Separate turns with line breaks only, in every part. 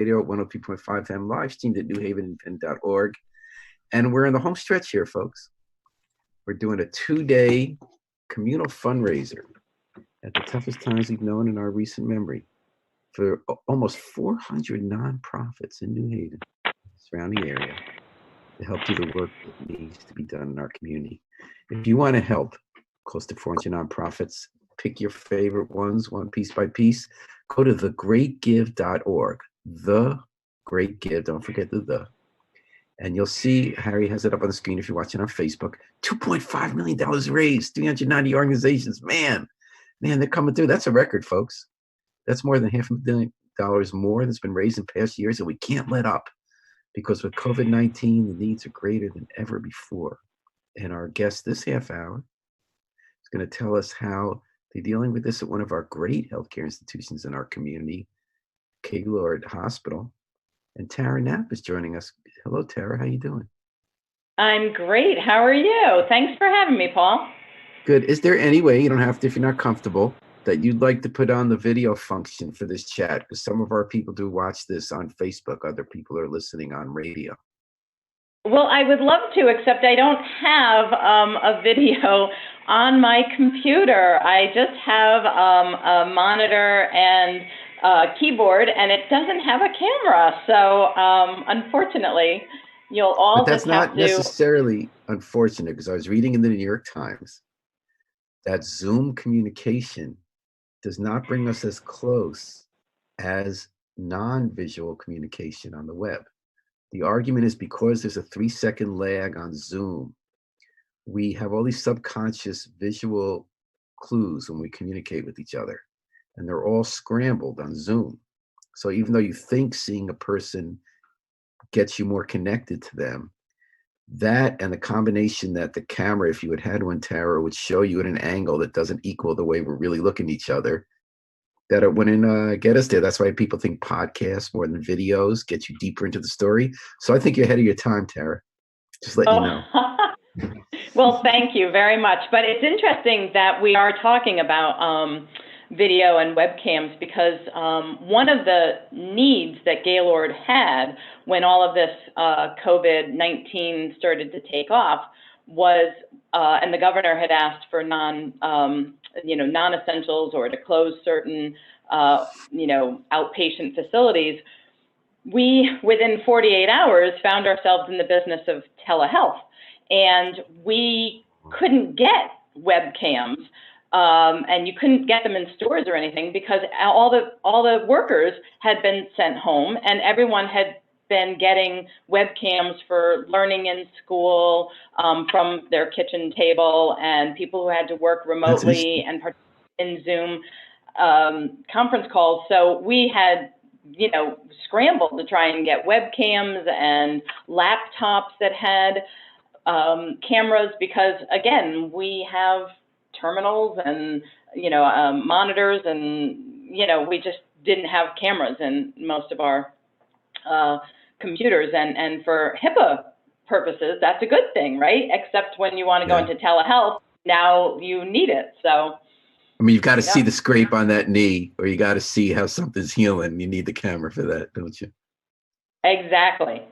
Radio at 103.5 FM, live streamed at newhavenindependent.org. And we're in the home stretch here, folks. We're doing a 2-day communal fundraiser at the toughest times we've known in our recent memory for almost 400 nonprofits in New Haven, surrounding area, to help do the work that needs to be done in our community. If you want to help close to 400 nonprofits, pick your favorite ones, one piece by piece, go to thegreatgive.org. The Great Give, don't forget the. And you'll see, Harry has it up on the screen if you're watching on Facebook, $2.5 million raised, 390 organizations. Man, they're coming through. That's a record, folks. That's more than $500 million more that's been raised in past years, and we can't let up because with COVID-19, the needs are greater than ever before. And our guest this half hour is going to tell us how they're dealing with this at one of our great healthcare institutions in our community, Gaylord Hospital. And Tara Knapp is joining us. Hello, Tara. How you doing?
I'm great. How are you? Thanks for having me, Paul.
Good. Is there any way, you don't have to if you're not comfortable, that you'd like to put on the video function for this chat? Because some of our people do watch this on Facebook. Other people are listening on radio.
Well, I would love to, except I don't have a video on my computer. I just have a monitor and keyboard, and it doesn't have a camera. So unfortunately, you'll all
But that's
just have
not
to...
necessarily unfortunate, because I was reading in the New York Times that Zoom communication does not bring us as close as non-visual communication on the web. The argument is because there's a 3-second lag on Zoom, we have all these subconscious visual clues when we communicate with each other, and they're all scrambled on Zoom. So even though you think seeing a person gets you more connected to them, that and the combination that the camera, if you had one, Tara, would show you at an angle that doesn't equal the way we're really looking at each other, that it wouldn't get us there. That's why people think podcasts more than videos get you deeper into the story. So I think you're ahead of your time, Tara. Just let you know.
Well, thank you very much. But it's interesting that we are talking about video and webcams, because one of the needs that Gaylord had when all of this COVID-19 started to take off was, and the governor had asked for non-essentials or to close certain, outpatient facilities. We, within 48 hours, found ourselves in the business of telehealth, and we couldn't get webcams. And you couldn't get them in stores or anything because all the workers had been sent home, and everyone had been getting webcams for learning in school from their kitchen table, and people who had to work remotely and participate in Zoom conference calls. So we had, scrambled to try and get webcams and laptops that had cameras, because again, we have terminals and monitors, and we just didn't have cameras in most of our computers, and for HIPAA purposes, that's a good thing, right? Except when you want to go into telehealth, now you need it. So
I mean, you've got to see the scrape on that knee, or you got to see how something's healing. You need the camera for that, don't you?
Exactly.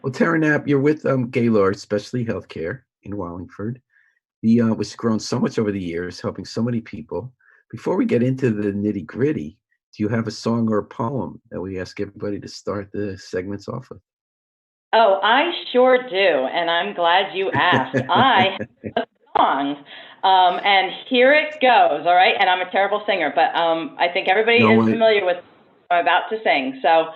Well, Tara Knapp, you're with Gaylord Specialty Healthcare in Wallingford, which has grown so much over the years, helping so many people. Before we get into the nitty gritty, do you have a song or a poem that we ask everybody to start the segments off with?
Oh, I sure do, and I'm glad you asked. I have a song, and here it goes, all right? And I'm a terrible singer, but I think everybody is familiar with what I'm about to sing. So,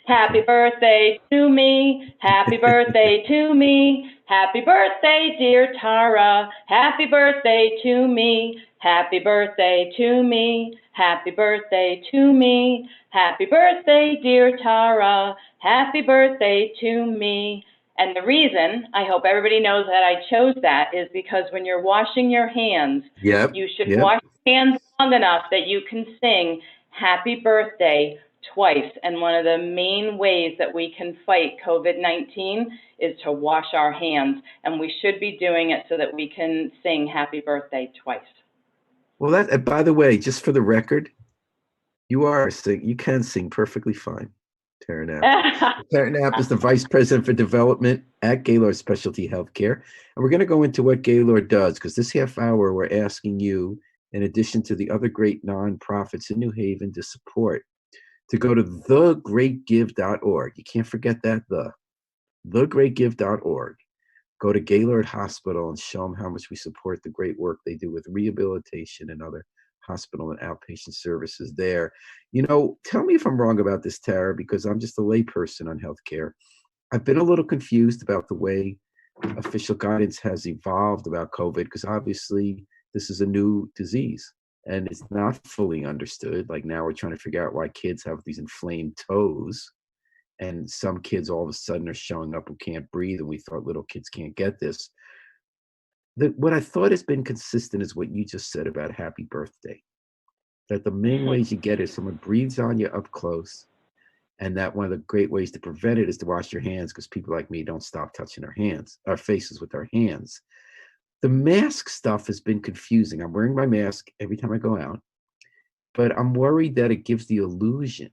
happy birthday to me, happy birthday to me, happy birthday, dear Tara, happy birthday to me, happy birthday to me, happy birthday to me, happy birthday, dear Tara, happy birthday to me. And the reason, I hope everybody knows that I chose that, is because when you're washing your hands, you should wash your hands long enough that you can sing happy birthday twice. And one of the main ways that we can fight COVID-19 is to wash our hands. And we should be doing it so that we can sing happy birthday twice.
Well, that, by the way, just for the record, you can sing perfectly fine. Tara Knapp. Tara Knapp is the Vice President for Development at Gaylord Specialty Healthcare. And we're going to go into what Gaylord does, because this half hour, we're asking you, in addition to the other great nonprofits in New Haven to support, to go to thegreatgive.org. You can't forget that, thegreatgive.org. Go to Gaylord Hospital and show them how much we support the great work they do with rehabilitation and other hospital and outpatient services there. You know, tell me if I'm wrong about this, Tara, because I'm just a layperson on healthcare. I've been a little confused about the way official guidance has evolved about COVID, because obviously this is a new disease and it's not fully understood. Like now we're trying to figure out why kids have these inflamed toes, and some kids all of a sudden are showing up who can't breathe, and we thought little kids can't get this. What I thought has been consistent is what you just said about happy birthday, that the main ways you get it is someone breathes on you up close, and that one of the great ways to prevent it is to wash your hands, because people like me don't stop touching our faces with our hands. The mask stuff has been confusing. I'm wearing my mask every time I go out, but I'm worried that it gives the illusion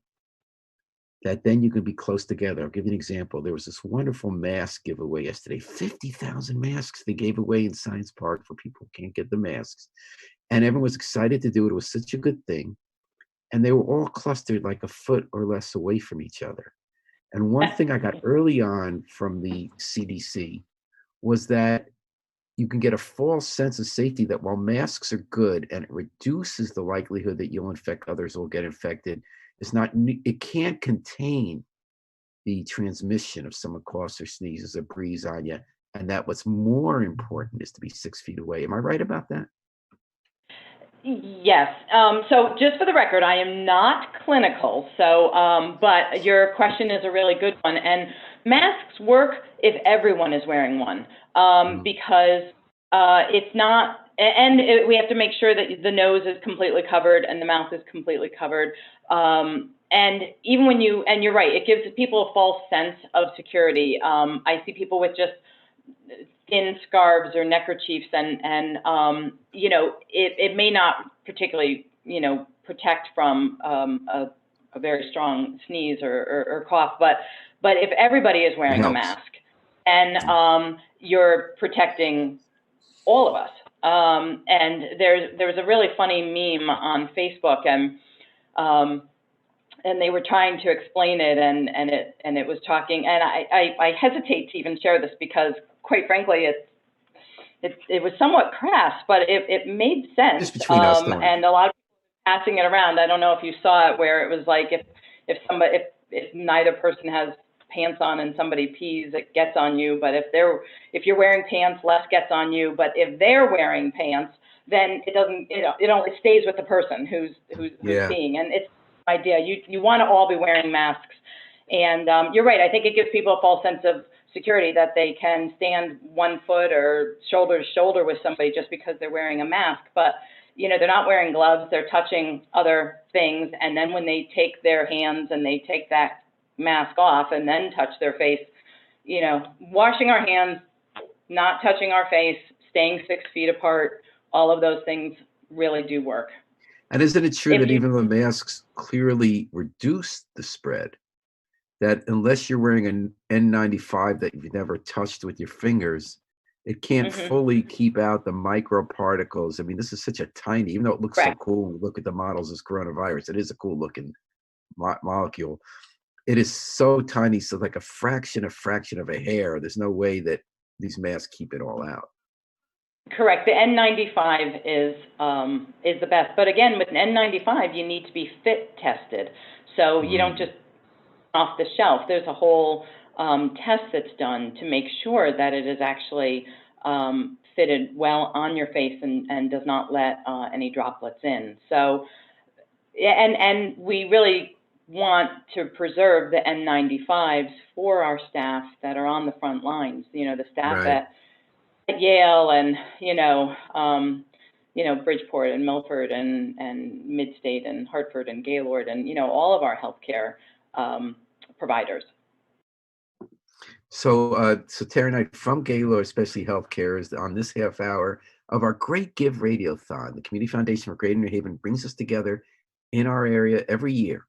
that then you can be close together. I'll give you an example. There was this wonderful mask giveaway yesterday, 50,000 masks they gave away in Science Park for people who can't get the masks. And everyone was excited to do it. It was such a good thing. And they were all clustered like a foot or less away from each other. And one thing I got early on from the CDC was that you can get a false sense of safety that while masks are good and it reduces the likelihood that you'll infect others or will get infected, it can't contain the transmission of someone coughs or sneezes or breathes on you. And that what's more important is to be 6 feet away. Am I right about that?
Yes. So just for the record, I am not clinical. So, but your question is a really good one. And masks work if everyone is wearing one, because it's not. And we have to make sure that the nose is completely covered and the mouth is completely covered. And even when and you're right, it gives people a false sense of security. I see people with just thin scarves or neckerchiefs, and you know, it may not particularly, you know, protect from a very strong sneeze or cough, but if everybody is wearing a mask, and you're protecting all of us. And there was a really funny meme on Facebook, and they were trying to explain it, and it was talking, and I hesitate to even share this because, quite frankly, it was somewhat crass, but it made sense.
Just between us,
and a lot of people passing it around. I don't know if you saw it, where it was like if neither person has pants on and somebody pees, it gets on you. But if you're wearing pants, less gets on you. But if they're wearing pants, then it doesn't. It only stays with the person who's peeing. And it's an idea. You want to all be wearing masks. And you're right. I think it gives people a false sense of security that they can stand 1 foot or shoulder to shoulder with somebody just because they're wearing a mask. But you know, they're not wearing gloves. They're touching other things. And then when they take their hands and they take that mask off and then touch their face, you know, washing our hands, not touching our face, staying 6 feet apart, all of those things really do work.
And isn't it true that even though masks clearly reduce the spread, that unless you're wearing an N95 that you've never touched with your fingers, it can't fully keep out the microparticles? I mean, this is such a tiny, even though it looks so cool when we look at the models as coronavirus, it is a cool looking molecule. It is so tiny, so like a fraction of a hair. There's no way that these masks keep it all out.
Correct. The N95 is the best. But again, with an N95, you need to be fit tested. So you don't just off the shelf. There's a whole test that's done to make sure that it is actually fitted well on your face and does not let any droplets in. So, and we really want to preserve the N95s for our staff that are on the front lines. You know, the staff at Yale and Bridgeport and Milford and Midstate and Hartford and Gaylord and all of our healthcare providers.
So Tara Knight from Gaylord Specialty Healthcare is on this half hour of our Great Give Radiothon. The Community Foundation for Greater New Haven brings us together in our area every year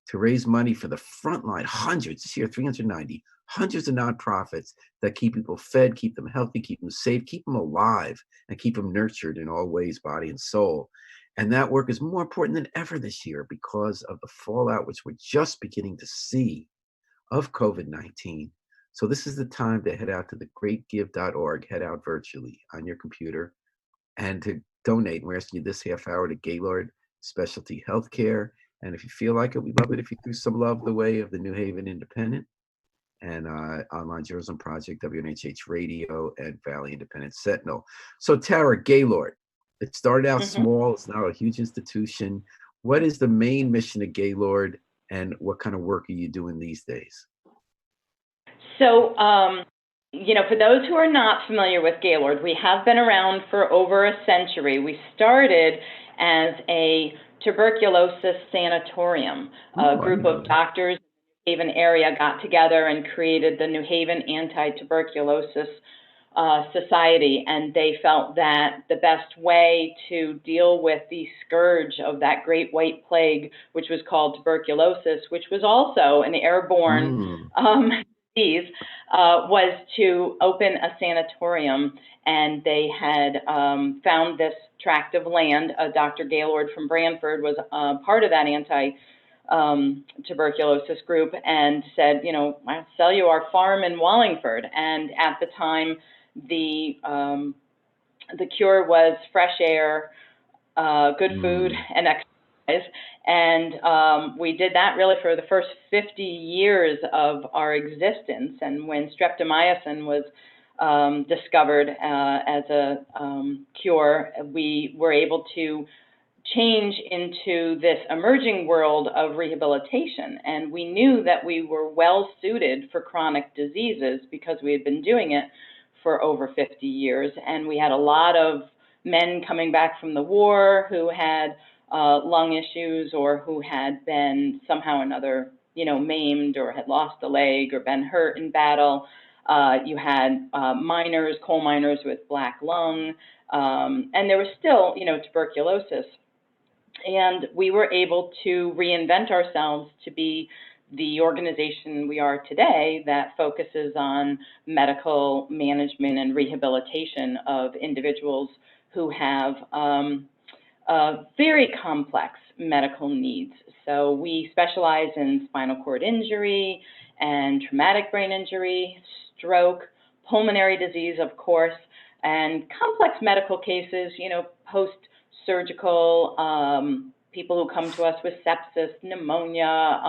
to raise money for the frontline, hundreds this year, 390, hundreds of nonprofits that keep people fed, keep them healthy, keep them safe, keep them alive, and keep them nurtured in all ways, body and soul. And that work is more important than ever this year because of the fallout, which we're just beginning to see of COVID-19. So this is the time to head out to thegreatgive.org, head out virtually on your computer, and to donate. We're asking you this half hour to Gaylord Specialty Healthcare. And if you feel like it, we'd love it if you threw some love the way of the New Haven Independent and Online Journalism Project, WNHH Radio, and Valley Independent Sentinel. So Tara, Gaylord, it started out small. It's now a huge institution. What is the main mission of Gaylord, and what kind of work are you doing these days?
So, for those who are not familiar with Gaylord, we have been around for over a century. We started as a tuberculosis sanatorium. A group of doctors in the New Haven area got together and created the New Haven Anti-Tuberculosis Society, and they felt that the best way to deal with the scourge of that great white plague, which was called tuberculosis, which was also an airborne disease, was to open a sanatorium. And they had found this tract of land. Dr. Gaylord from Branford was part of that anti-tuberculosis group, and said, I'll sell you our farm in Wallingford. And at the time, the cure was fresh air, good food, and exercise. And we did that really for the first 50 years of our existence. And when streptomycin was discovered as a cure, we were able to change into this emerging world of rehabilitation. And we knew that we were well suited for chronic diseases because we had been doing it for over 50 years. And we had a lot of men coming back from the war who had lung issues, or who had been somehow or another, maimed, or had lost a leg, or been hurt in battle. You had miners, coal miners with black lung, and there was still, tuberculosis. And we were able to reinvent ourselves to be the organization we are today that focuses on medical management and rehabilitation of individuals who have very complex medical needs. So we specialize in spinal cord injury and traumatic brain injury, stroke, pulmonary disease, of course, and complex medical cases, post-surgical, people who come to us with sepsis, pneumonia,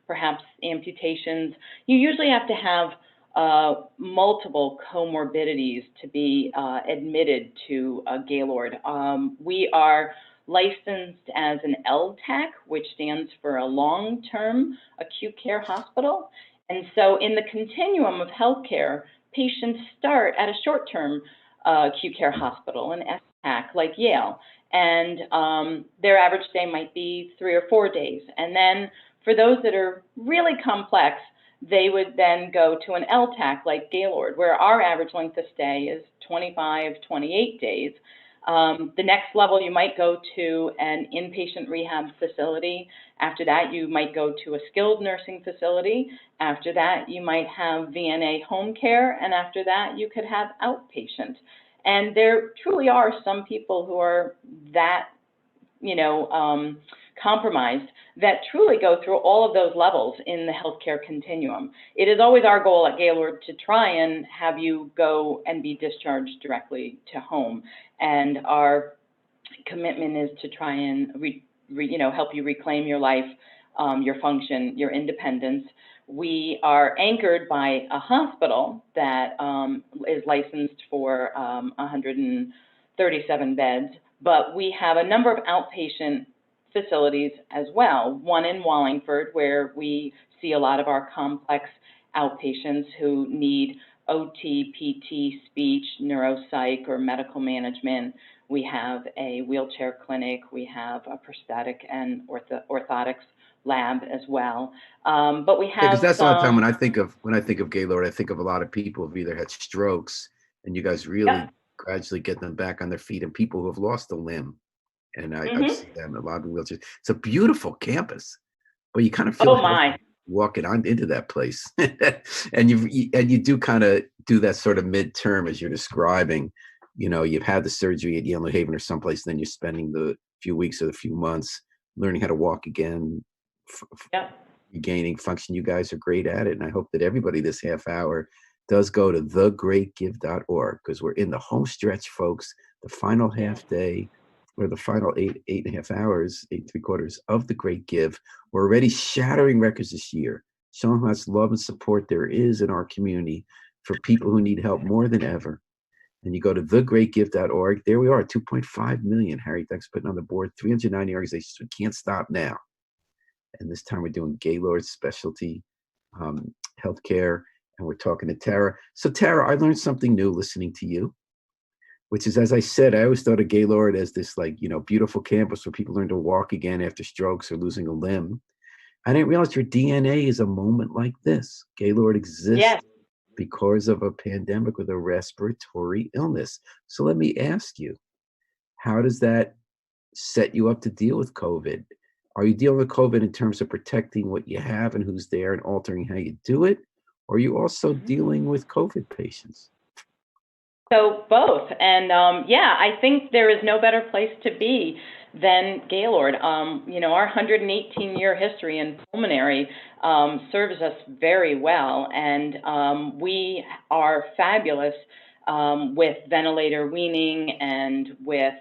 perhaps amputations. You usually have to have multiple comorbidities to be admitted to Gaylord. We are licensed as an LTAC, which stands for a long-term acute care hospital. And so in the continuum of healthcare, patients start at a short-term acute care hospital, an STAC, like Yale. And their average stay might be 3 or 4 days. And then for those that are really complex, they would then go to an LTAC like Gaylord, where our average length of stay is 25, 28 days. The next level, you might go to an inpatient rehab facility. After that, you might go to a skilled nursing facility. After that, you might have VNA home care. And after that, you could have outpatient. And there truly are some people who are that, compromised, that truly go through all of those levels in the healthcare continuum. It is always our goal at Gaylord to try and have you go and be discharged directly to home. And our commitment is to try and help you reclaim your life, your function, your independence. We are anchored by a hospital that is licensed for 137 beds, but we have a number of outpatient facilities as well. One in Wallingford, where we see a lot of our complex outpatients who need OT, PT, speech, neuropsych, or medical management. We have a wheelchair clinic. We have a prosthetic and orthotics lab as well. But we have
because that's a lot of time when I think of Gaylord, I think of a lot of people who've either had strokes, and you guys really gradually get them back on their feet, and people who have lost a limb. And I see them, a lot of wheelchairs. It's a beautiful campus. Well, you kind of feel
Oh
healthy
my.
walking on into that place, and you do kind of do that sort of midterm as you're describing. You know, you've had the surgery at Yale New Haven or someplace, then you're spending the few weeks or the few months learning how to walk again,
Yeah.
regaining function. You guys are great at it, and I hope that everybody this half hour does go to thegreatgive.org, because we're in the home stretch, folks. The final
Yeah.
half day, or the final eight and a half hours, 8 3/4 of the Great Give. We're already shattering records this year, showing how much love and support there is in our community for people who need help more than ever. And you go to thegreatgive.org. There we are, 2.5 million. Harry, thanks for putting on the board. 390 organizations. We can't stop now. And this time we're doing Gaylord Specialty Healthcare, and we're talking to Tara. So Tara, I learned something new listening to you, which is, as I said, I always thought of Gaylord as this, like, beautiful campus where people learn to walk again after strokes or losing a limb. I didn't realize your DNA is a moment like this. Gaylord exists
Yes.
because of a pandemic with a respiratory illness. So let me ask you, how does that set you up to deal with COVID? Are you dealing with COVID in terms of protecting what you have and who's there and altering how you do it? Or are you also
Mhm.
dealing with COVID patients?
So both, and yeah, I think there is no better place to be than Gaylord. Our 118-year history in pulmonary serves us very well, and we are fabulous with ventilator weaning and with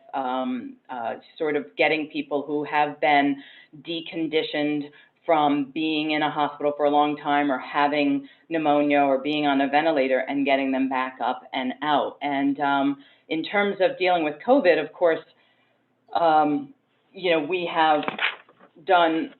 sort of getting people who have been deconditioned from being in a hospital for a long time or having pneumonia or being on a ventilator and getting them back up and out. And in terms of dealing with COVID, of course, we have done,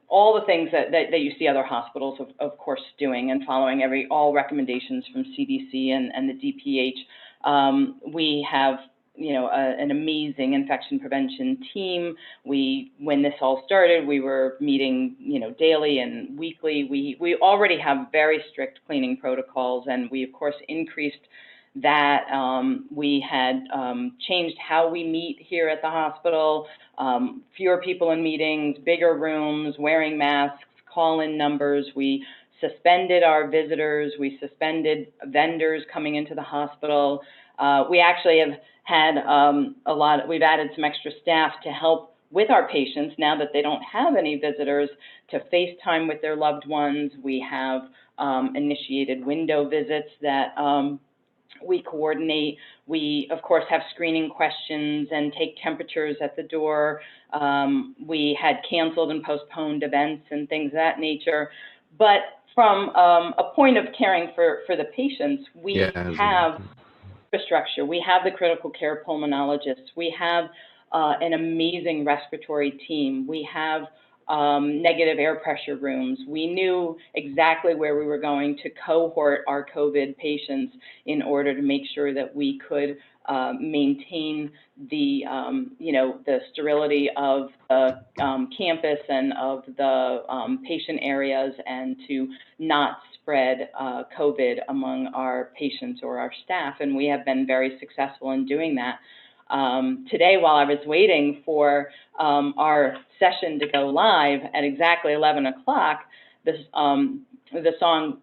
all the things that you see other hospitals, of course, doing and following all recommendations from CDC and the DPH. We have an amazing infection prevention team. When this all started, we were meeting, daily and weekly. We already have very strict cleaning protocols, and we, of course, increased that. We had changed how we meet here at the hospital, fewer people in meetings, bigger rooms, wearing masks, call-in numbers. We suspended our visitors. We suspended vendors coming into the hospital. We actually have had we've added some extra staff to help with our patients now that they don't have any visitors to FaceTime with their loved ones. We have initiated window visits that we coordinate. We, of course, have screening questions and take temperatures at the door. We had canceled and postponed events and things of that nature. But from a point of caring for the patients, we have infrastructure. We have the critical care pulmonologists. We have an amazing respiratory team. We have negative air pressure rooms. We knew exactly where we were going to cohort our COVID patients in order to make sure that we could maintain the, the sterility of the campus and of the patient areas, and to not spread COVID among our patients or our staff. And we have been very successful in doing that. Today, while I was waiting for our session to go live at exactly 11 o'clock, the song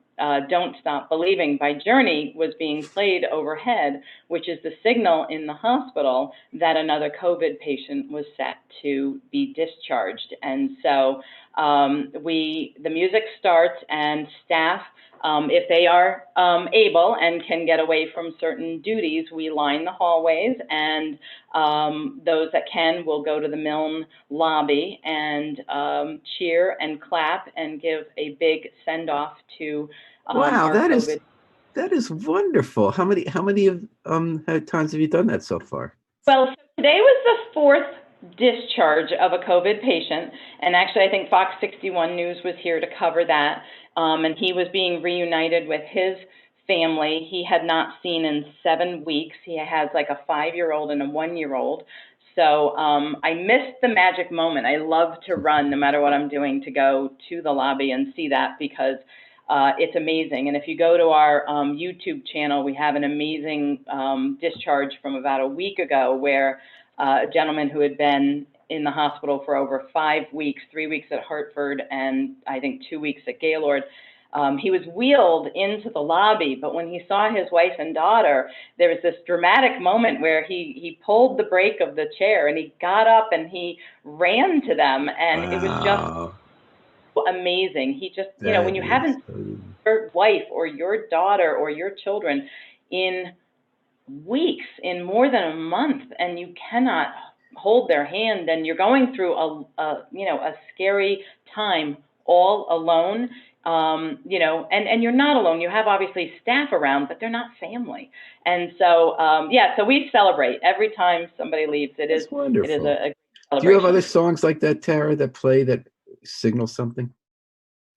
Don't Stop Believing by Journey was being played overhead, which is the signal in the hospital that another COVID patient was set to be discharged. And so the music starts, and staff, if they are able and can get away from certain duties, we line the hallways, and those that can will go to the Milne lobby and cheer and clap and give a big send-off to
Wow,
our COVID.
that is wonderful. How many times have you done that so far?
Well, so today was the fourth discharge of a COVID patient, and actually I think Fox 61 News was here to cover that, and he was being reunited with his family he had not seen in 7 weeks. He has like a 5-year-old and a 1-year-old. So I missed the magic moment. I love to run no matter what I'm doing to go to the lobby and see that, because it's amazing. And if you go to our YouTube channel, we have an amazing discharge from about a week ago, where a gentleman who had been in the hospital for over 5 weeks, 3 weeks at Hartford, and I think 2 weeks at Gaylord. He was wheeled into the lobby, but when he saw his wife and daughter, there was this dramatic moment where he pulled the brake of the chair and he got up and he ran to them, and it was just amazing. He just, you know, when you haven't seen your wife or your daughter or your children in weeks, in more than a month, and you cannot hold their hand, and you're going through a scary time all alone, you know, and you're not alone. You have obviously staff around, but they're not family. And so, so we celebrate every time somebody leaves.
That's wonderful.
It is a celebration.
Do you have other songs like that, Tara, that play that signal something?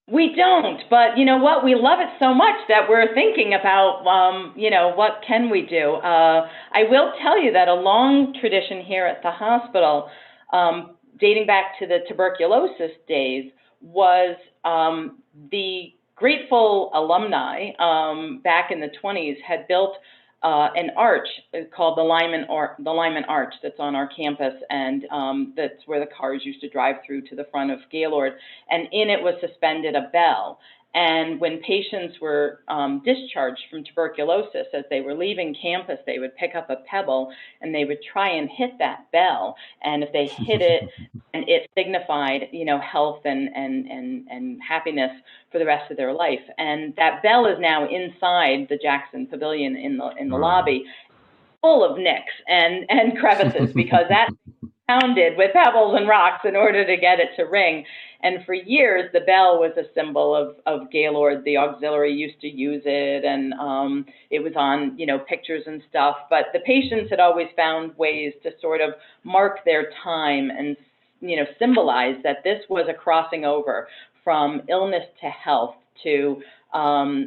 We don't, but you know what? We love it so much that we're thinking about, you know, what can we do? I will tell you that a long tradition here at the hospital, dating back to the tuberculosis days, was the Grateful alumni back in the 20s had built an arch called the Lyman Arch that's on our campus, and that's where the cars used to drive through to the front of Gaylord. And in it was suspended a bell. And when patients were discharged from tuberculosis, as they were leaving campus, they would pick up a pebble and they would try and hit that bell. And if they hit it, and it signified, you know, health and happiness for the rest of their life. And that bell is now inside the Jackson Pavilion in the lobby, full of nicks and crevices, because that pounded with pebbles and rocks in order to get it to ring. And for years, the bell was a symbol of Gaylord. The auxiliary used to use it, and it was on, you know, pictures and stuff. But the patients had always found ways to sort of mark their time and, you know, symbolize that this was a crossing over from illness to health to,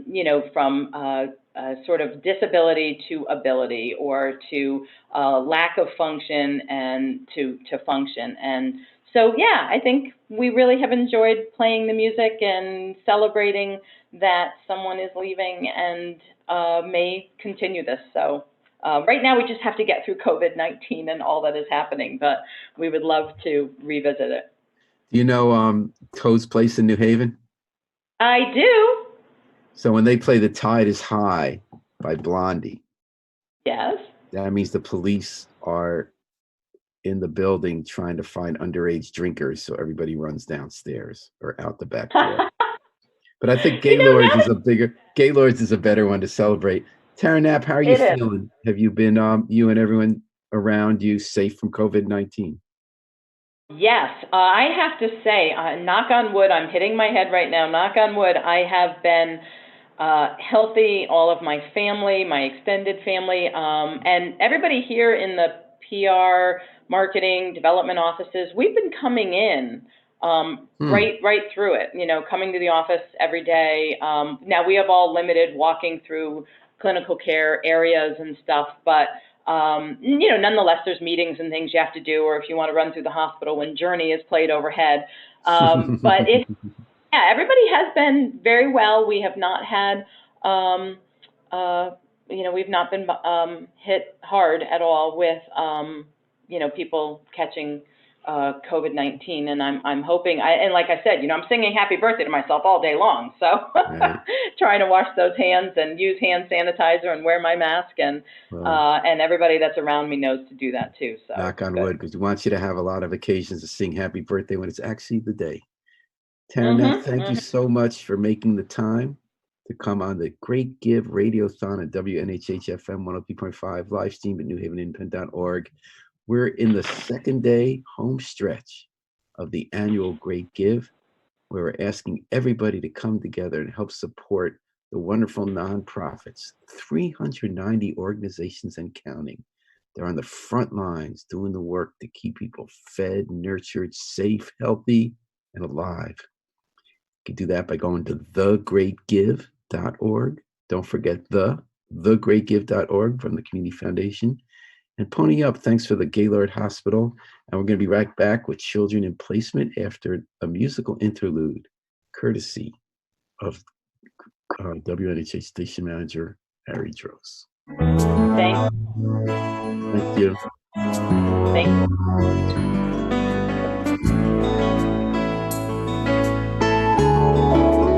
you know, from sort of disability to ability, or to lack of function and to function. And so, yeah, I think we really have enjoyed playing the music and celebrating that someone is leaving and may continue this. So right now we just have to get through COVID-19 and all that is happening, but we would love to revisit it.
Do you know Toad's Place in New Haven?
I do.
So when they play The Tide is High by Blondie.
Yes. That
means the police are in the building trying to find underage drinkers, so everybody runs downstairs or out the back door. But I think Gaylord's is a better one to celebrate. Tara Knapp, how are you feeling? Have you been, you and everyone around you, safe from COVID-19?
Yes, I have to say, knock on wood, I'm hitting my head right now, knock on wood, I have been healthy, all of my family, my extended family, and everybody here in the PR, marketing, development offices, we've been coming in right through it, you know, coming to the office every day. Now we have all limited walking through clinical care areas and stuff, but you know, nonetheless, there's meetings and things you have to do, or if you want to run through the hospital when Journey is played overhead. But everybody has been very well. We have not had, you know, we've not been hit hard at all with, you know, people catching COVID-19, and I'm hoping, and like I said, you know, I'm singing happy birthday to myself all day long, so trying to wash those hands and use hand sanitizer and wear my mask, and everybody that's around me knows to do that too. So
knock on wood, because we want you to have a lot of occasions to sing happy birthday when it's actually the day. Tara, thank you so much for making the time to come on the Great Give Radiothon at WNHH FM 103.5, live stream at newhavenindependent.org. We're in the second day home stretch of the annual Great Give, where we're asking everybody to come together and help support the wonderful nonprofits, 390 organizations and counting. They're on the front lines doing the work to keep people fed, nurtured, safe, healthy, and alive. You can do that by going to thegreatgive.org. Don't forget thegreatgive.org from the Community Foundation. And pony up, thanks for the Gaylord Hospital. And we're going to be right back with Children in Placement after a musical interlude, courtesy of WNHH station manager, Harry Droz.
Thank
you.
Thank you.